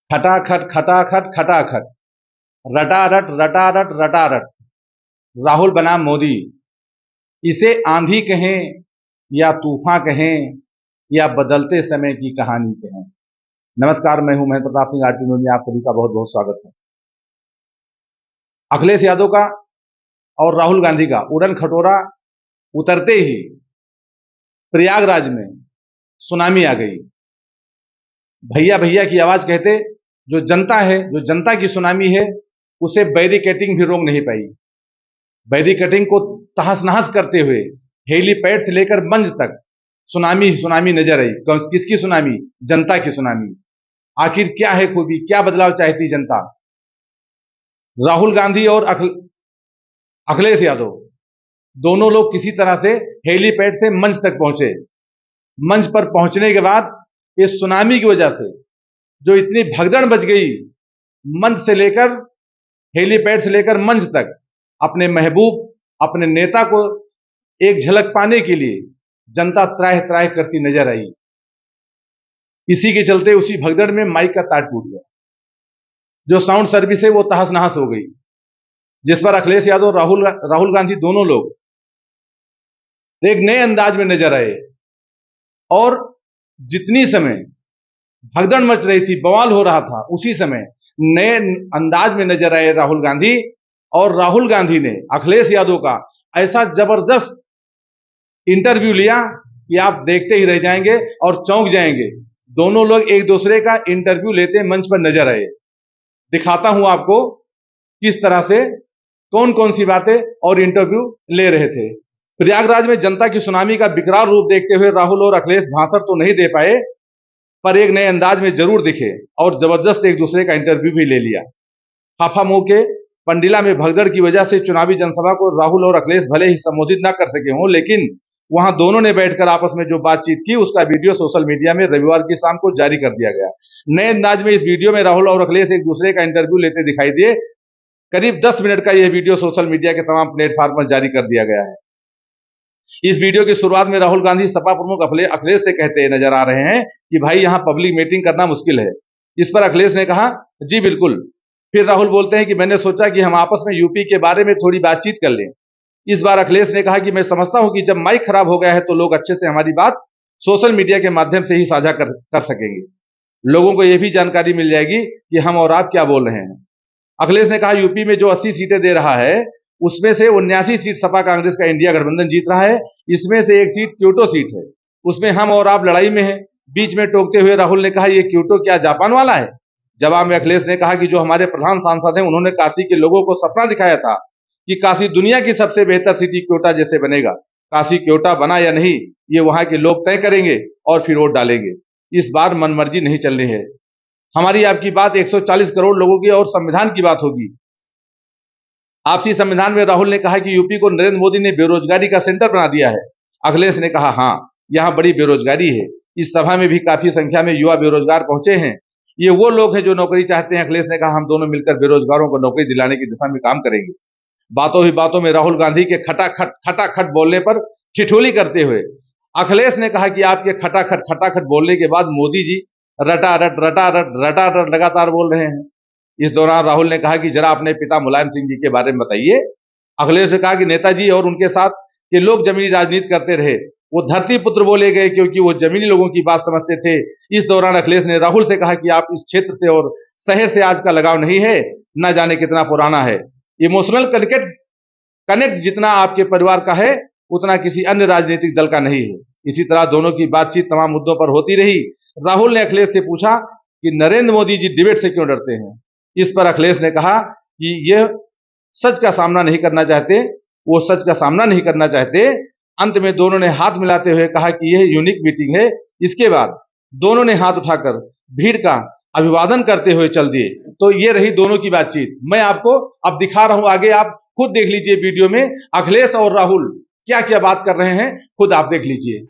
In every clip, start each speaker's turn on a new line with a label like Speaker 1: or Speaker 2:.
Speaker 1: खटाखट खटाखट खटाखट, रटारट रटारट रटारट, राहुल बनाम मोदी। इसे आंधी कहें या तूफान कहें या बदलते समय की कहानी कहें। नमस्कार, मैं हूं महेंद्र प्रताप सिंह आरटी न्यूज में आप सभी का बहुत बहुत स्वागत है। अखिलेश यादव का और राहुल गांधी का उड़न खटोला उतरते ही प्रयागराज में सुनामी आ गई। भैया भैया की आवाज कहते जो जनता है, जो जनता की सुनामी है, उसे बैरिकेडिंग भी रोक नहीं पाई। बैरिकेडिंग को तहस नहस करते हुए हेलीपैड से लेकर मंच तक सुनामी सुनामी नजर आई। किसकी सुनामी? जनता की सुनामी। आखिर क्या है खूबी, क्या बदलाव चाहती जनता? राहुल गांधी और अखिलेश यादव दोनों लोग किसी तरह से हेलीपैड से मंच तक पहुंचे। मंच पर पहुंचने के बाद इस सुनामी की वजह से जो इतनी भगदड़ मच गई, मंच से लेकर हेलीपैड से लेकर मंच तक अपने महबूब, अपने नेता को एक झलक पाने के लिए जनता त्राह त्राह करती नजर आई। इसी के चलते उसी भगदड़ में माइक का तार टूट गया। जो साउंड सर्विस है वो तहस नहस हो गई, जिस पर अखिलेश यादव राहुल गांधी दोनों लोग एक नए अंदाज में नजर आए। और जितनी समय भगदड़ मच रही थी, बवाल हो रहा था, उसी समय नए अंदाज में नजर आए राहुल गांधी। और राहुल गांधी ने अखिलेश यादव का ऐसा जबरदस्त इंटरव्यू लिया कि आप देखते ही रह जाएंगे और चौंक जाएंगे। दोनों लोग एक दूसरे का इंटरव्यू लेते मंच पर नजर आए। दिखाता हूं आपको किस तरह से कौन कौन सी बातें और इंटरव्यू ले रहे थे। प्रयागराज में जनता की सुनामी का विकराल रूप देखते हुए राहुल और अखिलेश भाषण तो नहीं दे पाए, पर एक नए अंदाज में जरूर दिखे और जबरदस्त एक दूसरे का इंटरव्यू भी ले लिया। हाफा मुंह के पंडिला में भगदड़ की वजह से चुनावी जनसभा को राहुल और अखिलेश भले ही संबोधित न कर सके हों, लेकिन वहां दोनों ने बैठकर आपस में जो बातचीत की उसका वीडियो सोशल मीडिया में रविवार की शाम को जारी कर दिया गया। नए अंदाज में इस वीडियो में राहुल और अखिलेश एक दूसरे का इंटरव्यू लेते दिखाई दिए। करीब 10 मिनट का यह वीडियो सोशल मीडिया के तमाम प्लेटफॉर्म पर जारी कर दिया गया है। इस वीडियो की शुरुआत में राहुल गांधी सपा प्रमुख अखिलेश से कहते नजर आ रहे हैं कि भाई यहां पब्लिक मीटिंग करना मुश्किल है। इस पर अखिलेश ने कहा जी बिल्कुल। फिर राहुल बोलते हैं कि मैंने सोचा कि हम आपस में यूपी के बारे में थोड़ी बातचीत कर लें। इस बार अखिलेश ने कहा कि मैं समझता हूं कि जब माइक खराब हो गया है तो लोग अच्छे से हमारी बात सोशल मीडिया के माध्यम से ही साझा कर सकेंगे। लोगों को यह भी जानकारी मिल जाएगी कि हम और आप क्या बोल रहे हैं। अखिलेश ने कहा यूपी में जो 80 सीटें दे रहा है उसमें से 79 सीट सपा कांग्रेस का इंडिया गठबंधन जीत रहा है। इसमें से एक सीट क्योटो सीट है, उसमें हम और आप लड़ाई में हैं। बीच में टोकते हुए राहुल ने कहा ये क्योटो क्या जापान वाला है? जवाब में अखिलेश ने कहा कि जो हमारे प्रधान सांसद हैं उन्होंने काशी के लोगों को सपना दिखाया था कि काशी दुनिया की सबसे बेहतर सिटी क्योटा जैसे बनेगा। काशी क्योटा बना या नहीं ये वहां के लोग तय करेंगे और फिर वोट डालेंगे। इस बार मनमर्जी नहीं चलनी है। हमारी आपकी बात 140 करोड़ लोगों की और संविधान की बात होगी। आपसी संविधान में राहुल ने कहा कि यूपी को नरेंद्र मोदी ने बेरोजगारी का सेंटर बना दिया है। अखिलेश ने कहा हाँ, यहाँ बड़ी बेरोजगारी है। इस सभा में भी काफी संख्या में युवा बेरोजगार पहुंचे हैं। ये वो लोग हैं जो नौकरी चाहते हैं। अखिलेश ने कहा हम दोनों मिलकर बेरोजगारों को नौकरी दिलाने की दिशा में काम करेंगे। बातों ही बातों में राहुल गांधी के खटाखट बोलने पर ठिठोली करते हुए अखिलेश ने कहा कि आपके खटाखट बोलने के बाद मोदी जी रटारट रटारट रटारट लगातार बोल रहे हैं। इस दौरान राहुल ने कहा कि जरा अपने पिता मुलायम सिंह जी के बारे में बताइए। अखिलेश ने कहा कि नेताजी और उनके साथ के लोग जमीनी राजनीति करते रहे, वो धरती पुत्र बोले गए क्योंकि वो जमीनी लोगों की बात समझते थे। इस दौरान अखिलेश ने राहुल से कहा कि आप इस क्षेत्र से और शहर से आज का लगाव नहीं है, न जाने कितना पुराना है। इमोशनल कनेक्ट जितना आपके परिवार का है उतना किसी अन्य राजनीतिक दल का नहीं है। इसी तरह दोनों की बातचीत तमाम मुद्दों पर होती रही। राहुल ने अखिलेश से पूछा कि नरेंद्र मोदी जी डिबेट से क्यों डरते हैं। इस पर अखिलेश ने कहा कि यह सच का सामना नहीं करना चाहते, वो सच का सामना नहीं करना चाहते। अंत में दोनों ने हाथ मिलाते हुए कहा कि यह यूनिक मीटिंग है। इसके बाद दोनों ने हाथ उठाकर भीड़ का अभिवादन करते हुए चल दिए। तो ये रही दोनों की बातचीत। मैं आपको अब दिखा रहा हूं, आगे आप खुद देख लीजिए वीडियो में अखिलेश और राहुल क्या क्या बात कर रहे हैं, खुद आप देख लीजिए।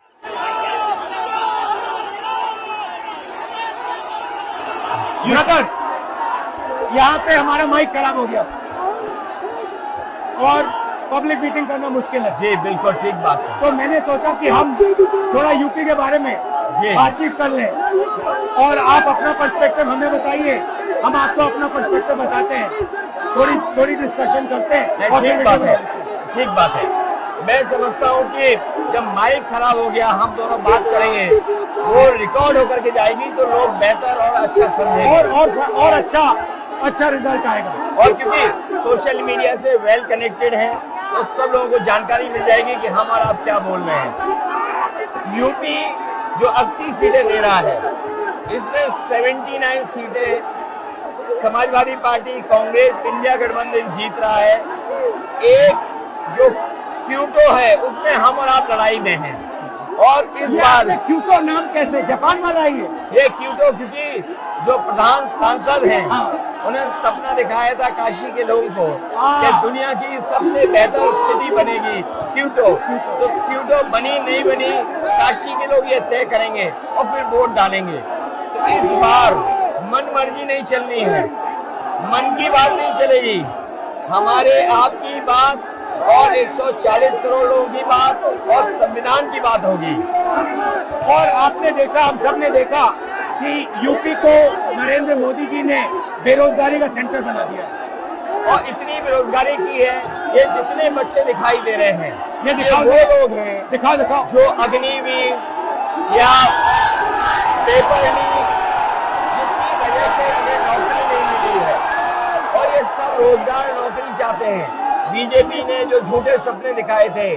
Speaker 2: यहाँ पे हमारा माइक खराब हो गया और पब्लिक मीटिंग करना मुश्किल है।
Speaker 3: जी बिल्कुल ठीक बात है।
Speaker 2: तो मैंने सोचा कि हम थोड़ा यूपी के बारे में बातचीत कर लें और आप अपना पर्सपेक्टिव हमें बताएं। बताइए, हम आपको अपना पर्सपेक्टिव बताते हैं, थोड़ी डिस्कशन करते हैं। और
Speaker 3: ठीक बात है, ठीक बात है। मैं समझता हूँ कि जब माइक खराब हो गया, हम दोनों बात करेंगे, वो रिकॉर्ड होकर के जाएगी तो लोग बेहतर और अच्छा समझेंगे
Speaker 2: और अच्छा रिजल्ट आएगा।
Speaker 3: और क्योंकि सोशल मीडिया से वेल कनेक्टेड है तो सब लोगों को जानकारी मिल जाएगी कि हम और आप क्या बोल रहे हैं। यूपी जो 80 सीटें दे रहा है, इसमें 79 सीटें समाजवादी पार्टी, कांग्रेस, इंडिया गठबंधन जीत रहा है। एक जो क्यूटो है उसमें हम और आप लड़ाई में हैं। और इस बार
Speaker 2: क्यूटो नाम कैसे, जापान वाला ही है
Speaker 3: ये क्यूटो, क्योंकि जो प्रधान सांसद हैं उन्हें सपना दिखाया था काशी के लोगों को कि दुनिया की सबसे बेहतर सिटी बनेगी क्यूटो। तो क्यूटो बनी नहीं बनी, काशी के लोग ये तय करेंगे और फिर वोट डालेंगे। तो इस बार मन मर्जी नहीं चलनी है, मन की बात नहीं चलेगी, हमारे आपकी बात और 140 करोड़ लोगों की बात और संविधान की बात होगी।
Speaker 2: और आपने देखा, हम सब ने देखा कि यूपी को नरेंद्र मोदी जी ने बेरोजगारी का सेंटर बना दिया
Speaker 3: और इतनी बेरोजगारी की है, ये जितने बच्चे दिखाई दे रहे हैं
Speaker 2: ये दिखाओ,
Speaker 3: वो लोग हैं
Speaker 2: दिखाओ
Speaker 3: जो अग्निवीर या पेपर लीक, जिसकी वजह से उन्हें नौकरी नहीं मिली है और ये सब रोजगार नौकरी चाहते हैं। बीजेपी ने जो झूठे सपने दिखाए थे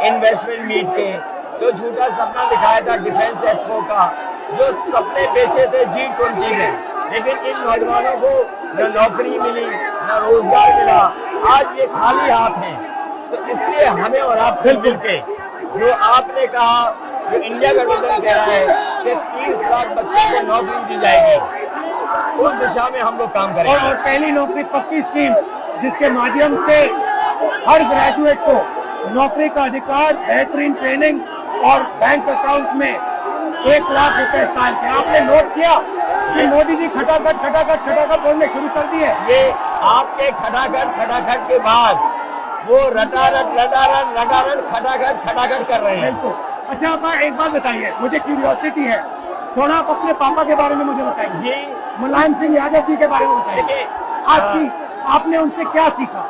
Speaker 3: इन्वेस्टमेंट मीट के, जो झूठा सपना दिखाया था डिफेंस एक्सपो का, जो सपने बेचे थे G20 में, लेकिन इन नौजवानों को न नौकरी मिली न रोजगार मिला, आज ये खाली हाथ हैं। तो इसलिए हमें और आप मिल के, जो आपने कहा, जो इंडिया गठबंधन कह रहा है कि 30 लाख बच्चों को नौकरी दी जाएगी, उस दिशा में हम लोग काम करेंगे।
Speaker 2: और पहली नौकरी पक्की स्कीम, जिसके माध्यम से हर ग्रेजुएट को नौकरी का अधिकार, बेहतरीन ट्रेनिंग और बैंक अकाउंट में 1 लाख रुपए साल के। आपने नोट किया कि मोदी जी खटाखट बोलने शुरू कर दिए।
Speaker 3: ये आपके खटाखट के बाद वो रटारट खटाखट कर रहे हैं।
Speaker 2: बिल्कुल। अच्छा, आप एक बात बताइए, मुझे क्यूरियोसिटी है, थोड़ा आप अपने पापा के बारे में मुझे बताइए
Speaker 3: जी,
Speaker 2: मुलायम सिंह यादव जी के बारे में बताइए। आपने उनसे क्या सीखा?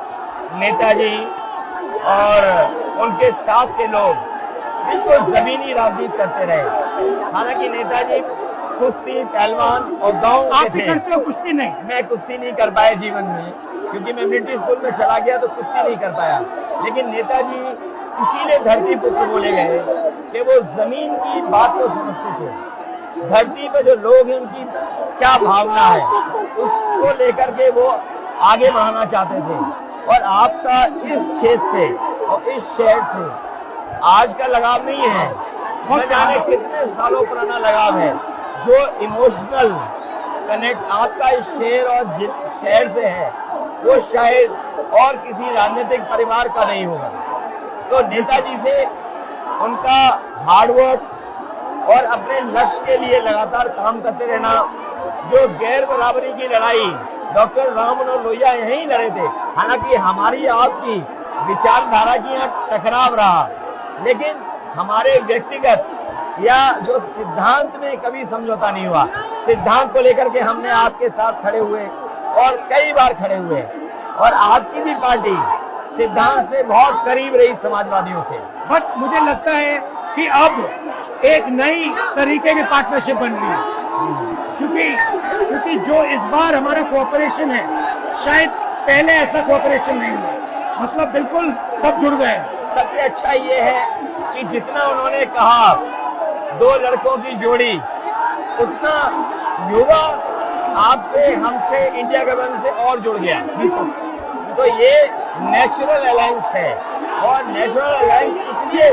Speaker 3: नेताजी और उनके साथ के लोग बिल्कुल जमीनी राजनीति करते रहे। हालांकि नेताजी कुश्ती, पहलवान और गाँव के थे।
Speaker 2: करते हो कुश्ती? नहीं,
Speaker 3: मैं कुश्ती नहीं कर पाया जीवन में, क्योंकि मैं मिलिट्री स्कूल में चला गया तो कुश्ती नहीं कर पाया। लेकिन नेताजी इसीलिए धरती पुत्र बोले गए कि वो जमीन की बात को समझते थे। धरती पर जो लोग हैं उनकी क्या भावना है, उसको लेकर के वो आगे बढ़ाना चाहते थे। और आपका इस क्षेत्र से और इस शहर से आज का लगाव नहीं है, न जाने कितने सालों पुराना लगाव है। जो इमोशनल कनेक्ट आपका इस शहर और शहर से है, वो शायद और किसी राजनीतिक परिवार का नहीं होगा। तो नेताजी से उनका हार्डवर्क और अपने लक्ष्य के लिए लगातार काम करते रहना, जो गैर बराबरी की लड़ाई डॉक्टर राम मनोहर लोहिया यहीं लड़े थे। हालांकि हमारी आपकी विचारधारा की यहाँ टकराव रहा, लेकिन हमारे व्यक्तिगत या जो सिद्धांत में कभी समझौता नहीं हुआ। सिद्धांत को लेकर के हमने आपके साथ खड़े हुए और कई बार खड़े हुए, और आपकी भी पार्टी सिद्धांत से बहुत करीब रही समाजवादियों के।
Speaker 2: बट मुझे लगता है कि अब एक नई तरीके की पार्टनरशिप बन रही है, क्योंकि जो इस बार हमारा कोऑपरेशन है, शायद पहले ऐसा कोऑपरेशन नहीं हुआ। मतलब बिल्कुल सब जुड़ गए।
Speaker 3: सबसे अच्छा ये है कि जितना उन्होंने कहा 2 लड़कों की जोड़ी, उतना युवा आपसे, हमसे, इंडिया गठबंधन से और जुड़ गया। तो ये नेचुरल अलायंस है, और नेचुरल अलायंस इसलिए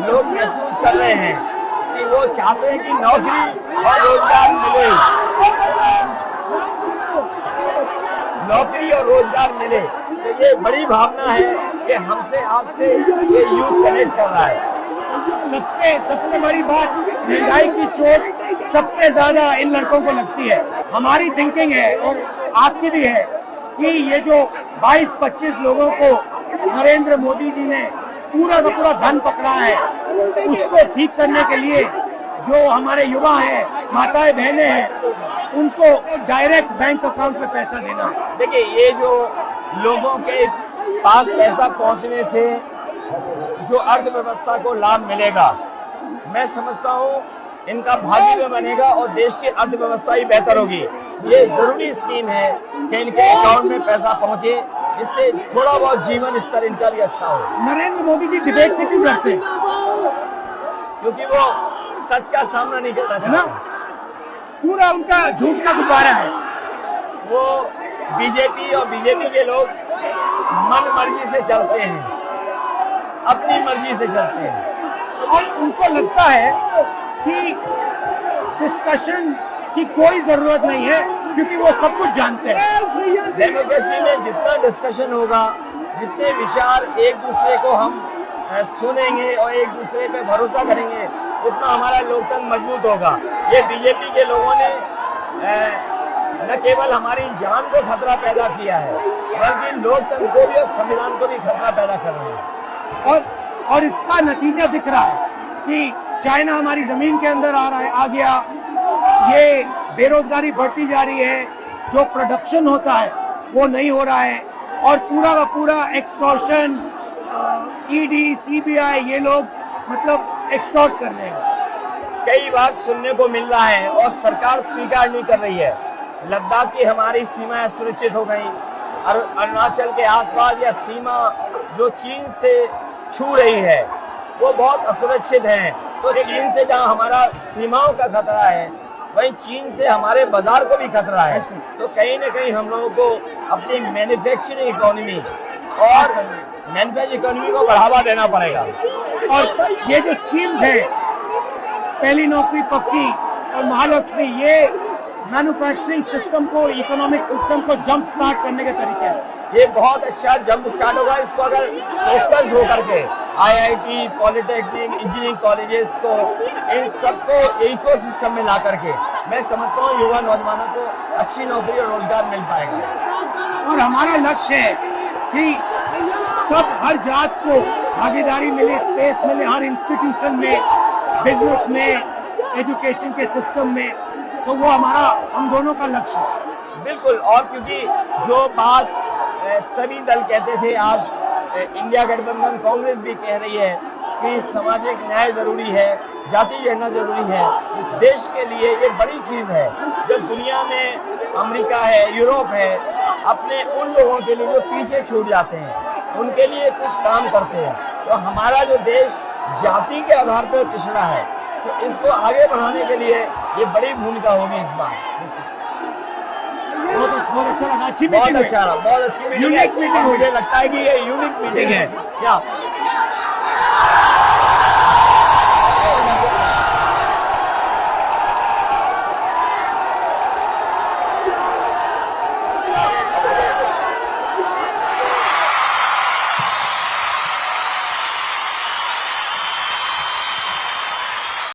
Speaker 3: लोग महसूस कर रहे हैं कि वो चाहते हैं कि नौकरी और रोजगार मिले, नौकरी और रोजगार मिले। तो ये बड़ी भावना है कि हमसे, आपसे ये यूथ कनेक्ट कर रहा है।
Speaker 2: सबसे बड़ी बात, महंगाई की चोट सबसे ज्यादा इन लड़कों को लगती है। हमारी थिंकिंग है और आपकी भी है कि ये जो 22-25 लोगों को नरेंद्र मोदी जी ने पूरा का पूरा धन पकड़ा है, उसको ठीक करने के लिए जो हमारे युवा हैं, माताएं बहनें हैं, उनको डायरेक्ट बैंक अकाउंट में पैसा देना।
Speaker 3: देखिए, ये जो लोगों के पास पैसा पहुंचने से जो अर्थव्यवस्था को लाभ मिलेगा, मैं समझता हूँ इनका भाग्य में बनेगा और देश की अर्थव्यवस्था ही बेहतर होगी। ये जरूरी स्कीम है कि इनके अकाउंट में पैसा पहुंचे, इससे थोड़ा बहुत जीवन स्तर इनका भी अच्छा हो।
Speaker 2: नरेंद्र मोदी जी डिबेट से क्यों डरते हैं?
Speaker 3: क्योंकि वो सच का सामना नहीं करना
Speaker 2: है ना,
Speaker 3: चाहते।
Speaker 2: पूरा उनका झूठ का गुब्बारा है।
Speaker 3: वो बीजेपी और बीजेपी के लोग मन मर्जी से चलते हैं, अपनी मर्जी से चलते हैं
Speaker 2: और उनको लगता है कि डिस्कशन की कोई जरूरत नहीं है क्योंकि वो सब कुछ जानते हैं।
Speaker 3: डेमोक्रेसी में जितना डिस्कशन होगा, जितने विचार एक दूसरे को हम सुनेंगे और एक दूसरे पे भरोसा करेंगे, उतना हमारा लोकतंत्र मजबूत होगा। ये बीजेपी के लोगों ने न केवल हमारी जान को खतरा पैदा किया है, बल्कि लोकतंत्र को भी और संविधान को भी खतरा पैदा कर रहे हैं।
Speaker 2: और इसका नतीजा दिख रहा है कि चाइना हमारी जमीन के अंदर आ गया, ये बेरोजगारी बढ़ती जा रही है, जो प्रोडक्शन होता है वो नहीं हो रहा है, और पूरा का पूरा एक्सटॉर्शन, ईडी, सीबीआई, ये लोग मतलब एक्सटॉर्ट कर रहे हैं।
Speaker 3: कई बार सुनने को मिल रहा है और सरकार स्वीकार नहीं कर रही है, लद्दाख की हमारी सीमाएं सुरक्षित हो गई, अरुणाचल के आसपास या सीमा जो चीन से छू रही है वो बहुत असुरक्षित है। तो चीन से जहां हमारा सीमाओं का खतरा है, वहीं चीन से हमारे बाजार को भी खतरा है। तो कहीं ना कहीं हम लोगों को अपनी मैन्युफैक्चरिंग इकोनॉमी और मैन्युफैक्चरिंग इकोनॉमी को बढ़ावा देना पड़ेगा।
Speaker 2: और ये जो स्कीम्स है, पहली नौकरी पक्की और महालक्ष्मी, ये मैन्युफैक्चरिंग सिस्टम को, इकोनॉमिक सिस्टम को जंप स्टार्ट करने के तरीके हैं।
Speaker 3: ये बहुत अच्छा जंप स्टार्ट होगा। इसको अगर फोकस होकर के आईआईटी, पॉलिटेक्निक, इंजीनियरिंग कॉलेजेस को, इन सबको इकोसिस्टम में ला करके, मैं समझता हूँ युवा नौजवानों को अच्छी नौकरी और रोजगार मिल पाएगा।
Speaker 2: और हमारा लक्ष्य है कि सब, हर जात को भागीदारी मिले, स्पेस मिले, हर इंस्टीट्यूशन में, बिजनेस में, एजुकेशन के सिस्टम में। तो वो हमारा, हम दोनों का लक्ष्य है।
Speaker 3: बिल्कुल। और क्योंकि जो बात सभी दल कहते थे, आज इंडिया गठबंधन कांग्रेस भी कह रही है कि सामाजिक न्याय जरूरी है, जाति गणना जरूरी है। देश के लिए ये बड़ी चीज है। जब दुनिया में अमेरिका है, यूरोप है, अपने उन लोगों के लिए जो पीछे छूट जाते हैं, उनके लिए कुछ काम करते हैं, तो हमारा जो देश जाति के आधार पर पिछड़ा है, तो इसको आगे बढ़ाने के लिए ये बड़ी भूमिका होगी इस बार।
Speaker 2: बहुत अच्छा लगा, अच्छी
Speaker 3: बहुत
Speaker 2: मीटिंग
Speaker 3: अच्छा, बहुत अच्छी मीटिंग है। मुझे लगता है कि ये यूनिक मीटिंग है क्या?